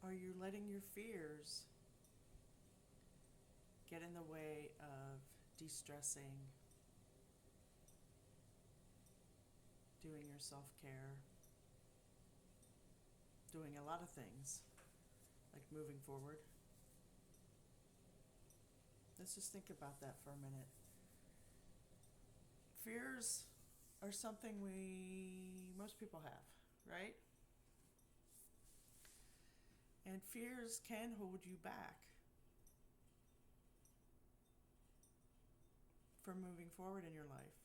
Are you letting your fears get in the way of de-stressing, doing your self-care, doing a lot of things, like moving forward? Let's just think about that for a minute. Fears are something most people have, right? And fears can hold you back from moving forward in your life.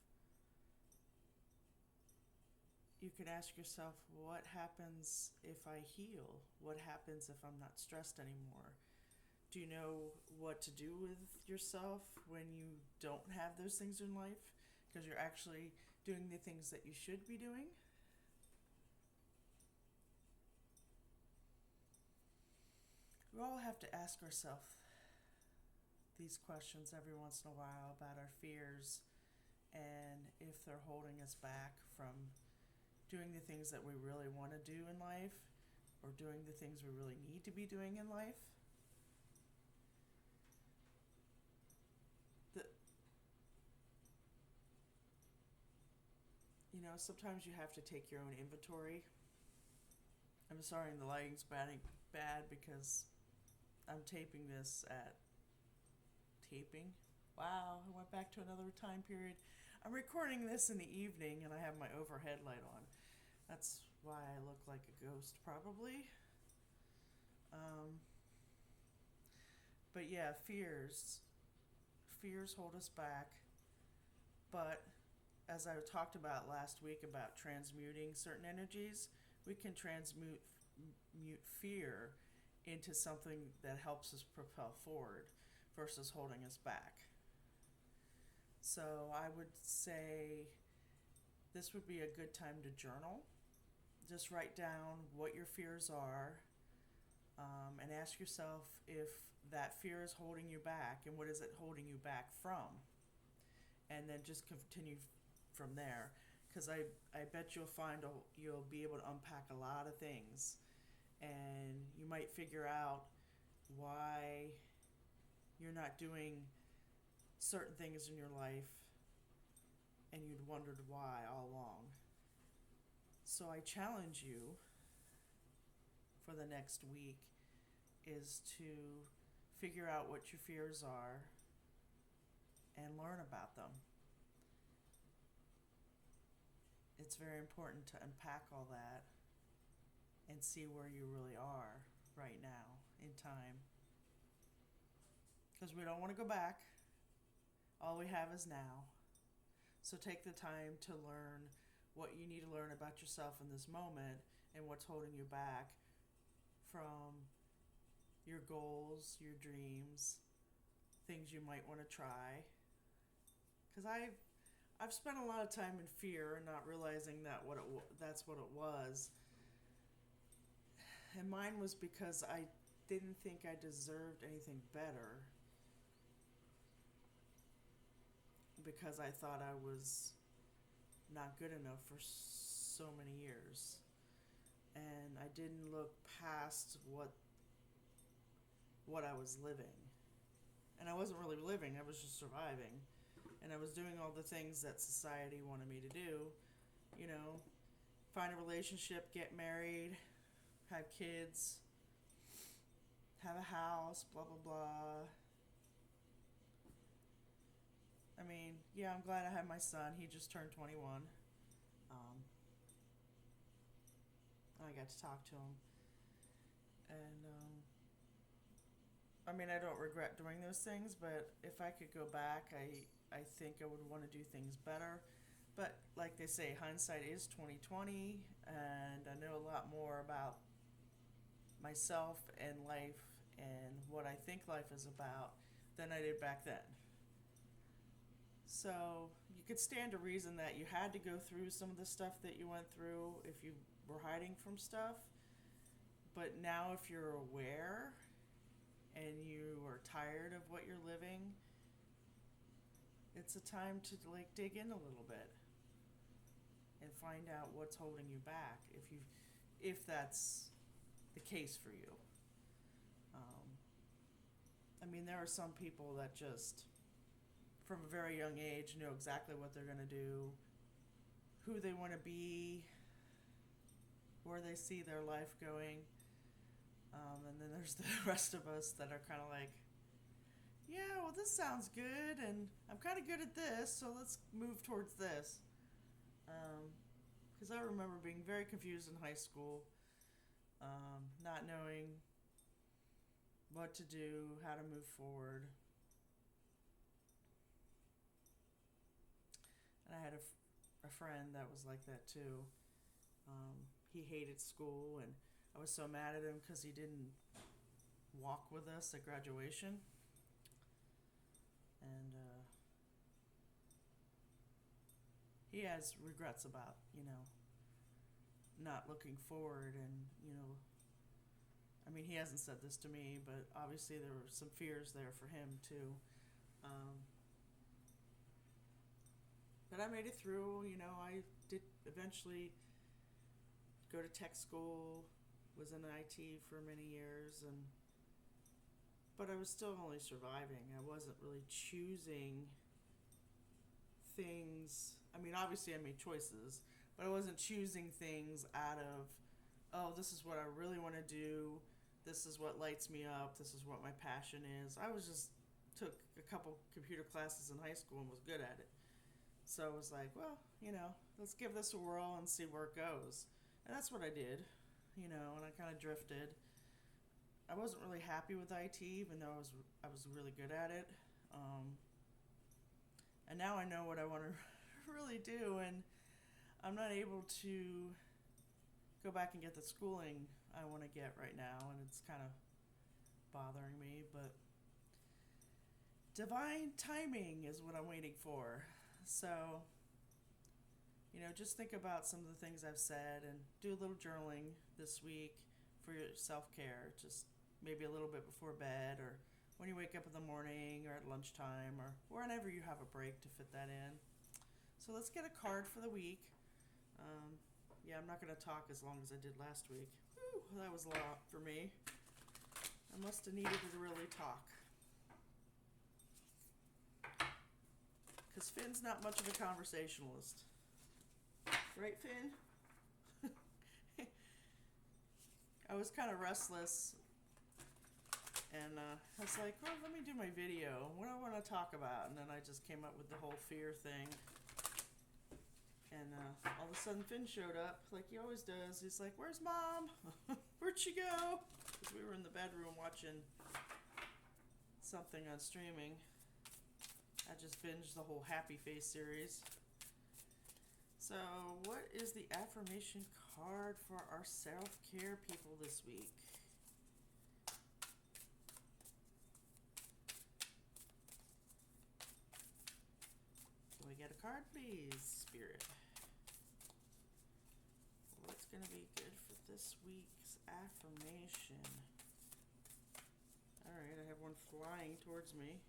You can ask yourself, what happens if I heal? What happens if I'm not stressed anymore? Do you know what to do with yourself when you don't have those things in life? Because you're actually doing the things that you should be doing? We all have to ask ourselves these questions every once in a while about our fears and if they're holding us back from doing the things that we really want to do in life or doing the things we really need to be doing in life. The, Sometimes you have to take your own inventory. I'm sorry the lighting's bad because I'm taping this at taping. Wow, I went back to another time period. I'm recording this in the evening and I have my overhead light on. That's why I look like a ghost, probably. Um, but yeah, fears. Fears hold us back. But as I talked about last week about transmuting certain energies, we can transmute mute fear into something that helps us propel forward versus holding us back. So I would say this would be a good time to journal. Just write down what your fears are, and ask yourself if that fear is holding you back and what is it holding you back from. And then just continue from there. Because I bet you'll be able to unpack a lot of things. And you might figure out why you're not doing certain things in your life and you'd wondered why all along. So I challenge you for the next week is to figure out what your fears are and learn about them. It's very important to unpack all that and see where you really are right now in time. Because we don't want to go back. All we have is now. So take the time to learn what you need to learn about yourself in this moment and what's holding you back from your goals, your dreams, things you might want to try. Because I've spent a lot of time in fear and not realizing that's what it was. And mine was because I didn't think I deserved anything better because I thought I was not good enough for so many years. And I didn't look past what I was living. And I wasn't really living, I was just surviving. And I was doing all the things that society wanted me to do, you know, find a relationship, get married, have kids, have a house, blah blah blah. I mean, yeah, I'm glad I have my son. He just turned 21. Um, I got to talk to him. And, I mean, I don't regret doing those things, but if I could go back, I think I would want to do things better. But like they say, hindsight is 2020, and I know a lot more about myself and life and what I think life is about than I did back then. So you could stand to reason that you had to go through some of the stuff that you went through if you were hiding from stuff. But now, if you're aware and you are tired of what you're living, it's a time to like dig in a little bit and find out what's holding you back if that's the case for you. I mean, there are some people that just, from a very young age, know exactly what they're going to do, who they want to be, where they see their life going. And then there's the rest of us that are kind of like, yeah, well, this sounds good, and I'm kind of good at this, so let's move towards this. Because I remember being very confused in high school, not knowing what to do, how to move forward. And I had a friend that was like that too. He hated school, and I was so mad at him because he didn't walk with us at graduation. And he has regrets about, not looking forward. And, I mean, he hasn't said this to me, but obviously there were some fears there for him too. But I made it through. I did eventually go to tech school, was in IT for many years, but I was still only surviving. I wasn't really choosing things. I mean, obviously I made choices, but I wasn't choosing things out of, oh, this is what I really want to do. This is what lights me up. This is what my passion is. I was just took a couple computer classes in high school and was good at it. So I was like, well, let's give this a whirl and see where it goes. And that's what I did, and I kind of drifted. I wasn't really happy with IT, even though I was really good at it. And now I know what I want to really do, and I'm not able to go back and get the schooling I want to get right now, and it's kind of bothering me. But divine timing is what I'm waiting for. So, just think about some of the things I've said and do a little journaling this week for your self-care. Just maybe a little bit before bed, or when you wake up in the morning, or at lunchtime, or whenever you have a break to fit that in. So let's get a card for the week. Yeah, I'm not going to talk as long as I did last week. Whew, that was a lot for me. I must have needed to really talk. Because Finn's not much of a conversationalist. Right, Finn? I was kind of restless, and I was like, well, let me do my video. What do I want to talk about? And then I just came up with the whole fear thing. And all of a sudden Finn showed up, like he always does. He's like, where's Mom? Where'd she go? Because we were in the bedroom watching something on streaming. I just binged the whole Happy Face series. So, what is the affirmation card for our self-care people this week? Can we get a card, please, Spirit? What's going to be good for this week's affirmation? Alright, I have one flying towards me.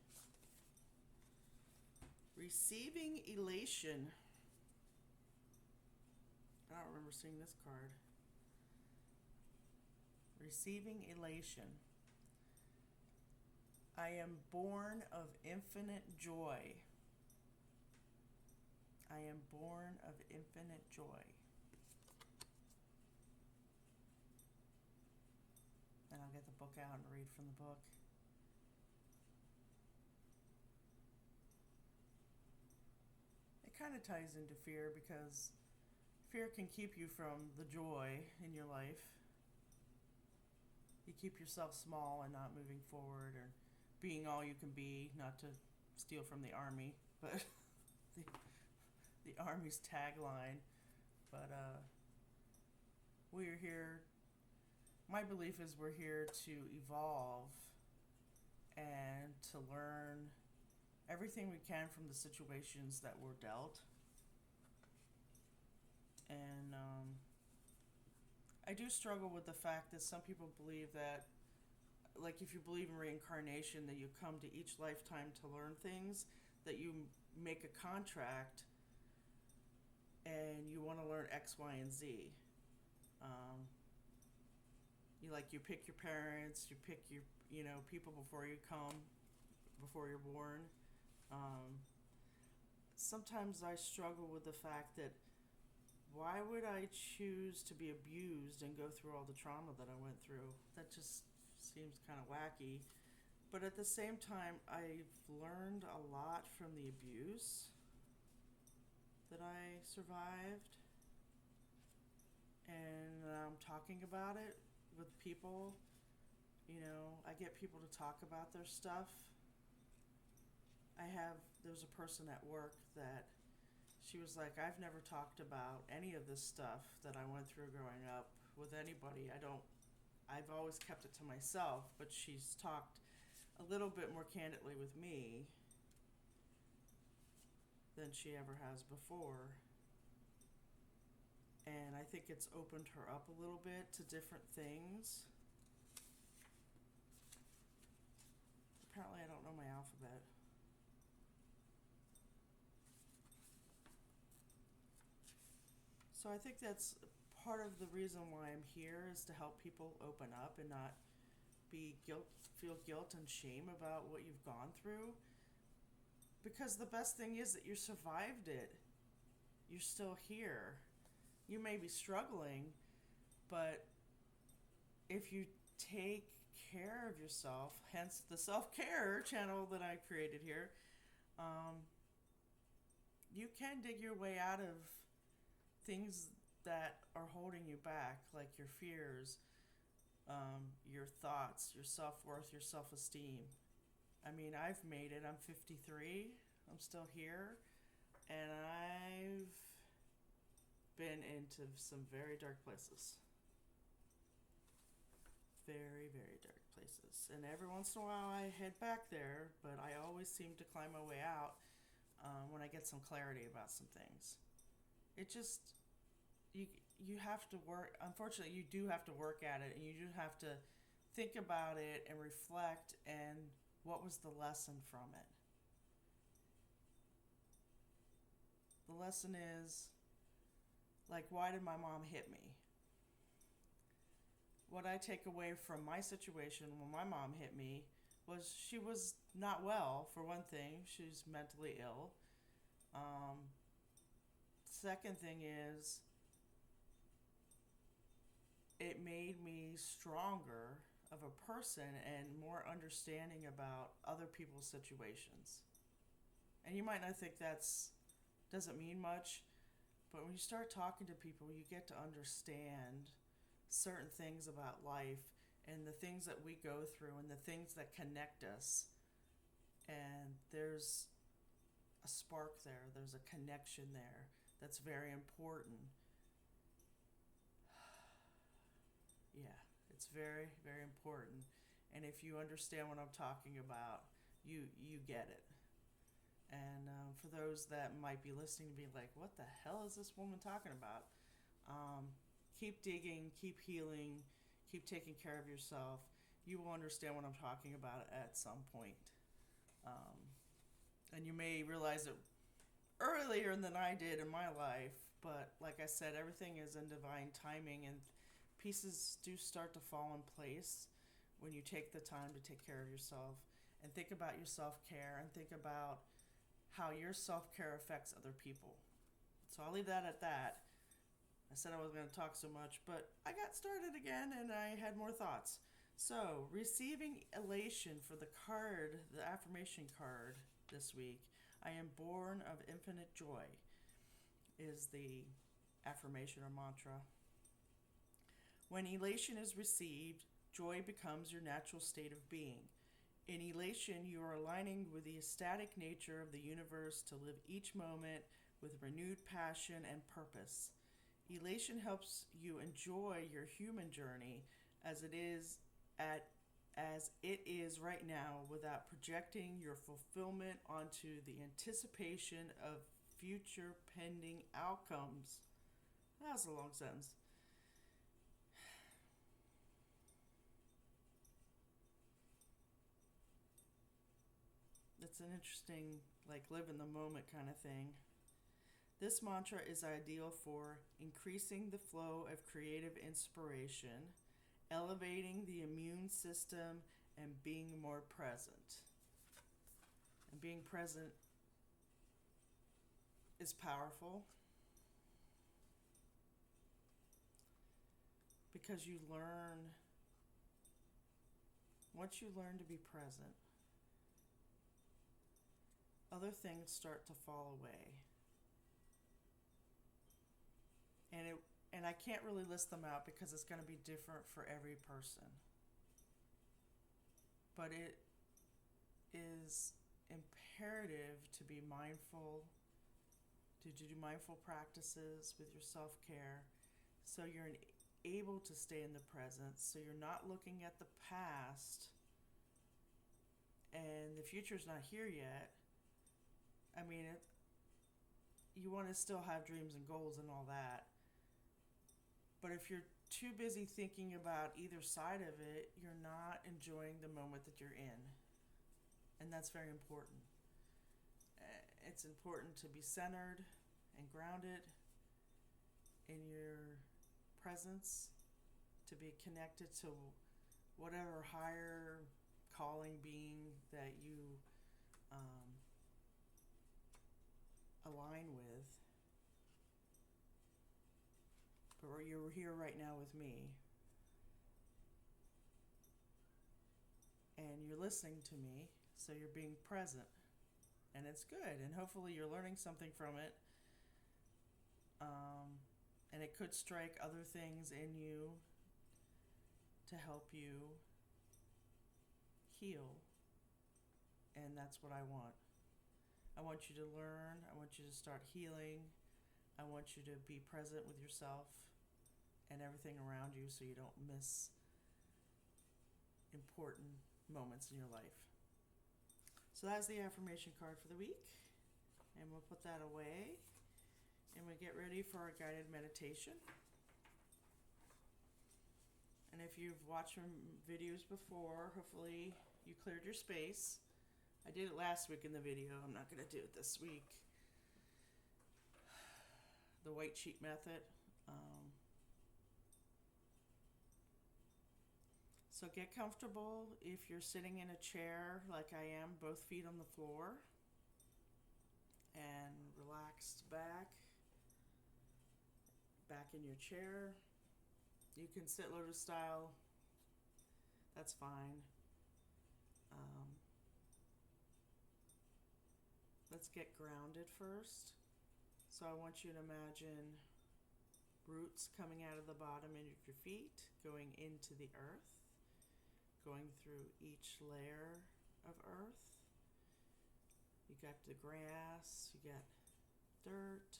Receiving elation. I don't remember seeing this card. Receiving elation. I am born of infinite joy. I am born of infinite joy. And I'll get the book out and read from the book. It kind of ties into fear, because fear can keep you from the joy in your life. You keep yourself small and not moving forward, or being all you can be, not to steal from the Army, but the Army's tagline. But we're here, my belief is we're here to evolve and to learn everything we can from the situations that we're dealt. And I do struggle with the fact that some people believe that, like, if you believe in reincarnation, that you come to each lifetime to learn things, that you make a contract and you want to learn X, Y, and Z. You pick your parents, you pick your people before you come, before you're born. Um, Sometimes I struggle with the fact that why would I choose to be abused and go through all the trauma that I went through? That just seems kind of wacky. But at the same time, I've learned a lot from the abuse that I survived, and I'm talking about it with people. I get people to talk about their stuff. There's a person at work that she was like, I've never talked about any of this stuff that I went through growing up with anybody. I've always kept it to myself, but she's talked a little bit more candidly with me than she ever has before. And I think it's opened her up a little bit to different things. Apparently, I don't know my alphabet. So I think that's part of the reason why I'm here, is to help people open up and not feel guilt and shame about what you've gone through. Because the best thing is that you survived it. You're still here. You may be struggling, but if you take care of yourself, hence the self-care channel that I created here, you can dig your way out of things that are holding you back, like your fears, your thoughts, your self-worth, your self-esteem. I mean, I've made it. I'm 53. I'm still here. And I've been into some very dark places. Very, very dark places. And every once in a while I head back there, but I always seem to climb my way out when I get some clarity about some things. It just, you have to work. Unfortunately, you do have to work at it, and you do have to think about it and reflect, and what was the lesson from it? The lesson is, like, why did my mom hit me? What I take away from my situation when my mom hit me was she was not well, for one thing. She's mentally ill. Second thing is, it made me stronger of a person and more understanding about other people's situations. And you might not think doesn't mean much, but when you start talking to people, you get to understand certain things about life and the things that we go through and the things that connect us. And there's a spark there, there's a connection there that's very important. Yeah, it's very, very important. And if you understand what I'm talking about, you get it. And for those that might be listening to be like, what the hell is this woman talking about? Keep digging, keep healing, keep taking care of yourself. You will understand what I'm talking about at some point. And you may realize it earlier than I did in my life, but like I said, everything is in divine timing, and pieces do start to fall in place when you take the time to take care of yourself and think about your self-care and think about how your self-care affects other people. So I'll leave that at that. I said I wasn't going to talk so much, but I got started again and I had more thoughts. So, receiving elation for the affirmation card this week. I am born of infinite joy is the affirmation or mantra. When elation is received, joy becomes your natural state of being. In elation, you are aligning with the ecstatic nature of the universe to live each moment with renewed passion and purpose. Elation helps you enjoy your human journey as it is right now, without projecting your fulfillment onto the anticipation of future pending outcomes. That was a long sentence. It's an interesting, live in the moment kind of thing. This mantra is ideal for increasing the flow of creative inspiration, elevating the immune system, and being more present. And being present is powerful because once you learn to be present, other things start to fall away. And I can't really list them out because it's going to be different for every person. But it is imperative to be mindful, to do mindful practices with your self-care so you're able to stay in the present, so you're not looking at the past and the future's not here yet. I mean, you want to still have dreams and goals and all that. But if you're too busy thinking about either side of it, you're not enjoying the moment that you're in. And that's very important. It's important to be centered and grounded in your presence, to be connected to whatever higher calling being that you align with. But you're here right now with me, and you're listening to me, so you're being present, and it's good, and hopefully you're learning something from it, and it could strike other things in you to help you heal, and that's what I want. I want you to learn, I want you to start healing, I want you to be present with yourself and everything around you so you don't miss important moments in your life. So that's the affirmation card for the week. And we'll put that away. And we'll get ready for our guided meditation. And if you've watched videos before, hopefully you cleared your space. I did it last week in the video. I'm not going to do it this week. The white sheet method. So get comfortable if you're sitting in a chair like I am, both feet on the floor, and relaxed back in your chair. You can sit lotus style, that's fine. Let's get grounded first. So I want you to imagine roots coming out of the bottom of your feet, going into the earth, going through each layer of earth. You got the grass, you got dirt.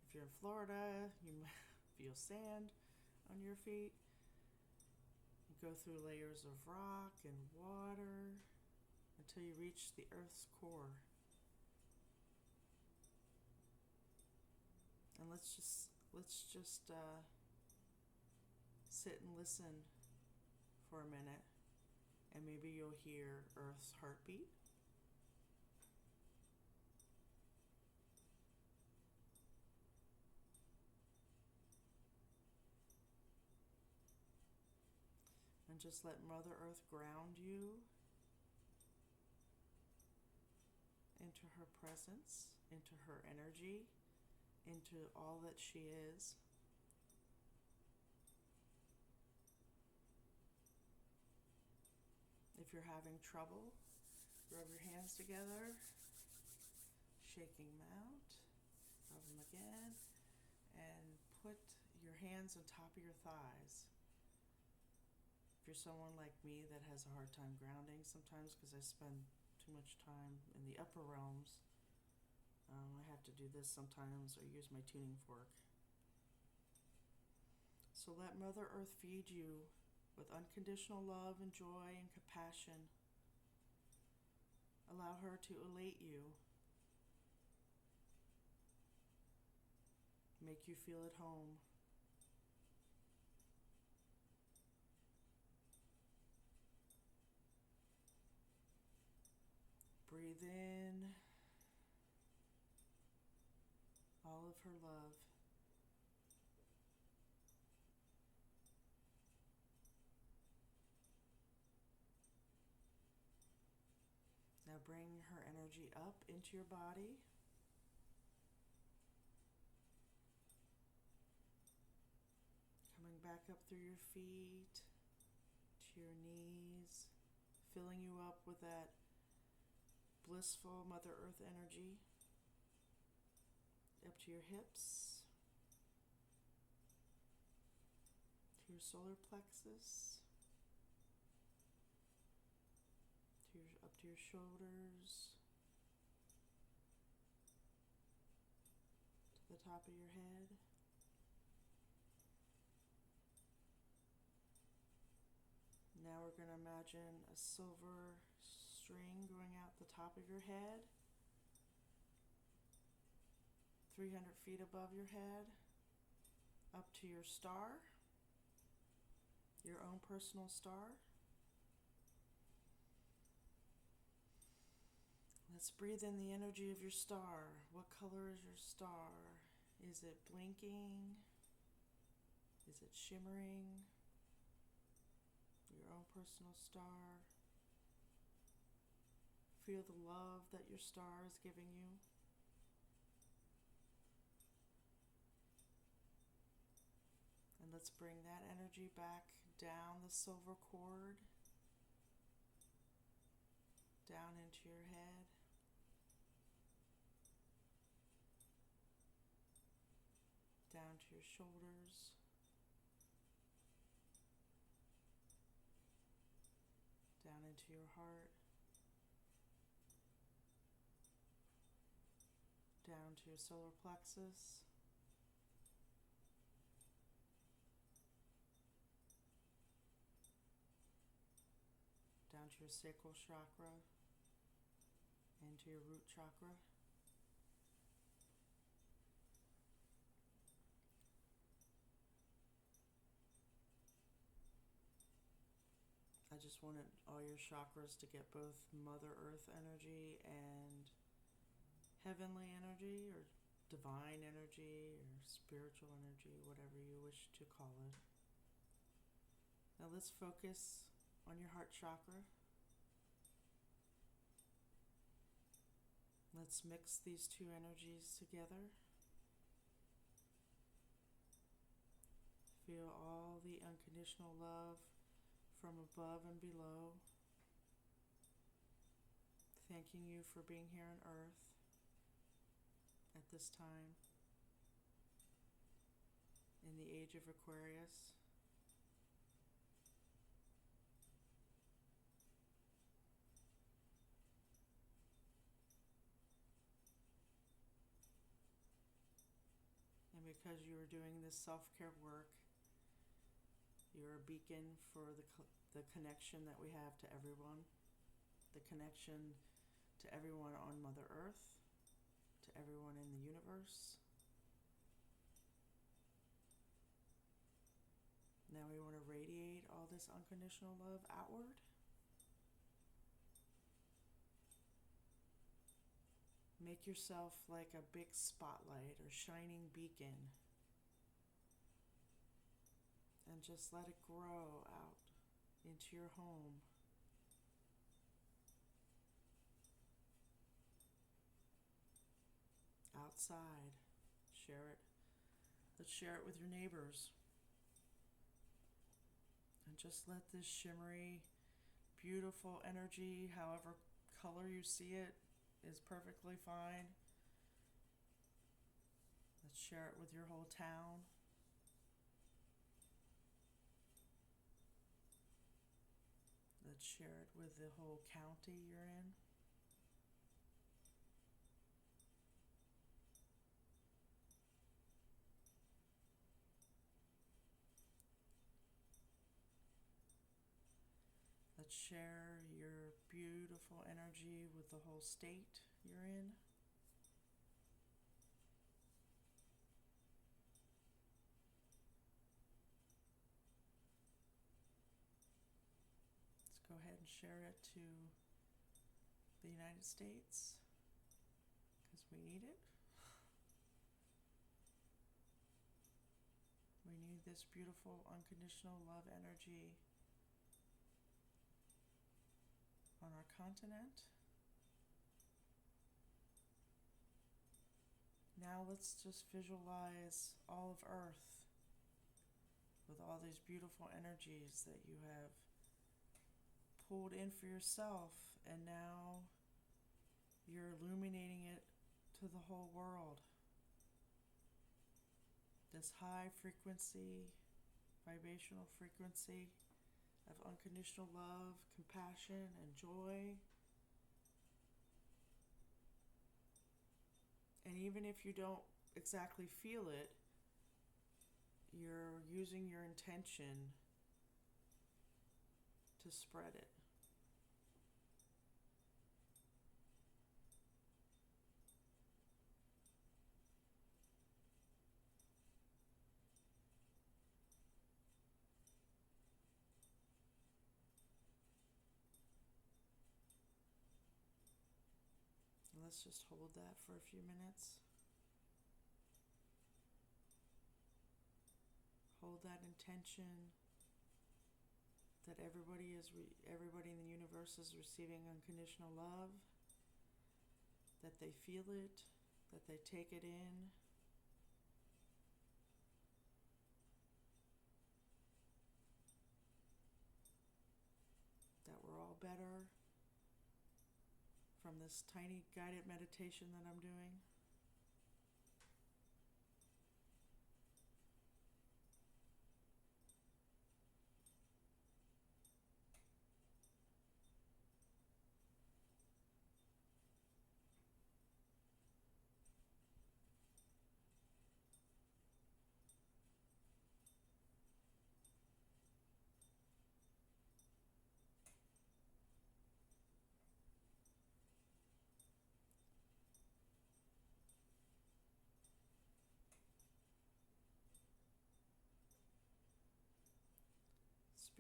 If you're in Florida, you might feel sand on your feet. You go through layers of rock and water until you reach the earth's core. And let's just sit and listen for a minute, and maybe you'll hear Earth's heartbeat. And just let Mother Earth ground you into her presence, into her energy, into all that she is. If you're having trouble, rub your hands together, shaking them out, rub them again, and put your hands on top of your thighs. If you're someone like me that has a hard time grounding sometimes because I spend too much time in the upper realms, I have to do this sometimes or use my tuning fork. So let Mother Earth feed you with unconditional love and joy and compassion. Allow her to elate you. Make you feel at home. Breathe in all of her love. to bring her energy up into your body. Coming back up through your feet to your knees, filling you up with that blissful Mother Earth energy. Up to your hips, to your solar plexus, up to your shoulders, to the top of your head. Now we're going to imagine a silver string going out the top of your head, 300 feet above your head, up to your star, your own personal star. Let's breathe in the energy of your star. What color is your star? Is it blinking? Is it shimmering? Your own personal star. Feel the love that your star is giving you. And let's bring that energy back down the silver cord, down into your head. Down to your shoulders. Down into your heart. Down to your solar plexus. Down to your sacral chakra. And to your root chakra. I just wanted all your chakras to get both Mother Earth energy and heavenly energy, or divine energy, or spiritual energy, whatever you wish to call it. Now let's focus on your heart chakra. Let's mix these two energies together. Feel all the unconditional love from above and below, thanking you for being here on Earth at this time in the age of Aquarius. And because you are doing this self-care work, you're a beacon for the connection that we have to everyone, the connection to everyone on Mother Earth, to everyone in the universe. Now we want to radiate all this unconditional love outward. Make yourself like a big spotlight or shining beacon. And just let it grow out into your home. Outside. Share it. Let's share it with your neighbors. And just let this shimmery, beautiful energy, however color you see it, is perfectly fine. Let's share it with your whole town. Let's share it with the whole county you're in. Let's share your beautiful energy with the whole state you're in. Go ahead and share it to the United States, because we need it. We need this beautiful unconditional love energy on our continent, Now let's just visualize all of Earth with all these beautiful energies that you have pulled in for yourself, and now you're illuminating it to the whole world. This high frequency, vibrational frequency of unconditional love, compassion, and joy. And even if you don't exactly feel it, you're using your intention to spread it. Let's just hold that for a few minutes. Hold that intention that everybody in the universe is receiving unconditional love, that they feel it, that they take it in. That we're all better from this tiny guided meditation that I'm doing.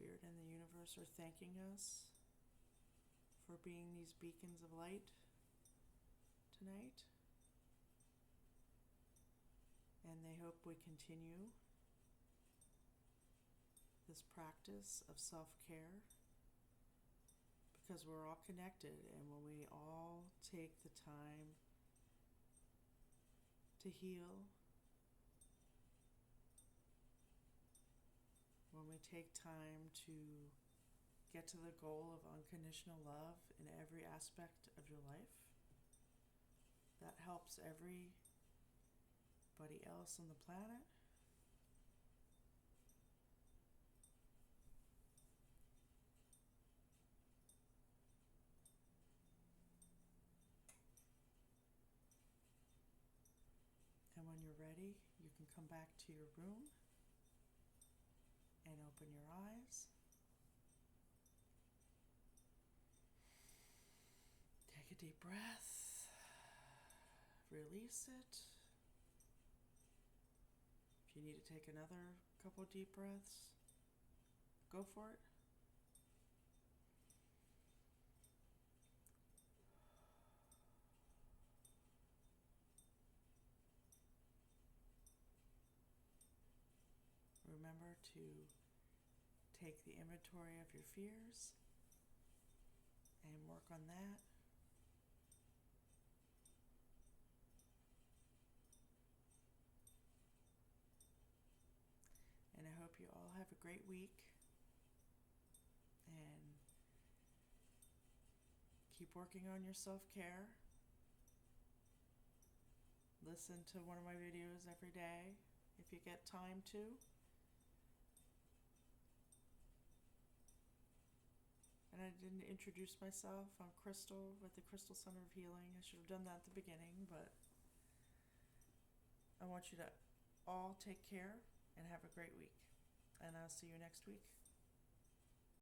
Spirit and the universe are thanking us for being these beacons of light tonight. And they hope we continue this practice of self-care, because we're all connected, and when we all take the time to heal, when we take time to get to the goal of unconditional love in every aspect of your life, that helps everybody else on the planet. And when you're ready, you can come back to your room and open your eyes. Take a deep breath. Release it. If you need to take another couple deep breaths, go for it. Remember to take the inventory of your fears and work on that. And I hope you all have a great week, and keep working on your self-care. Listen to one of my videos every day if you get time to. And I didn't introduce myself. I'm Crystal with the Crystal Center of Healing. I should have done that at the beginning, but I want you to all take care and have a great week. And I'll see you next week.